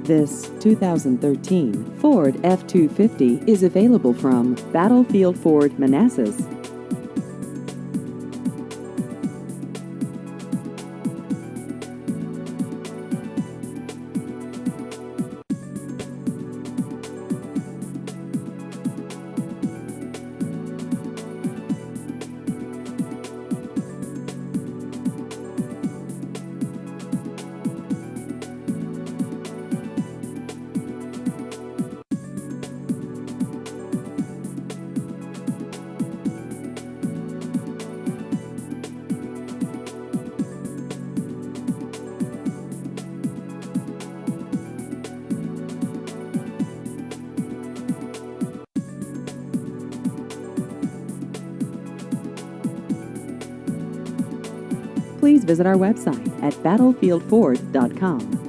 This 2013 Ford F-250 is available from Battlefield Ford Manassas. Please visit our website at battlefieldford.com.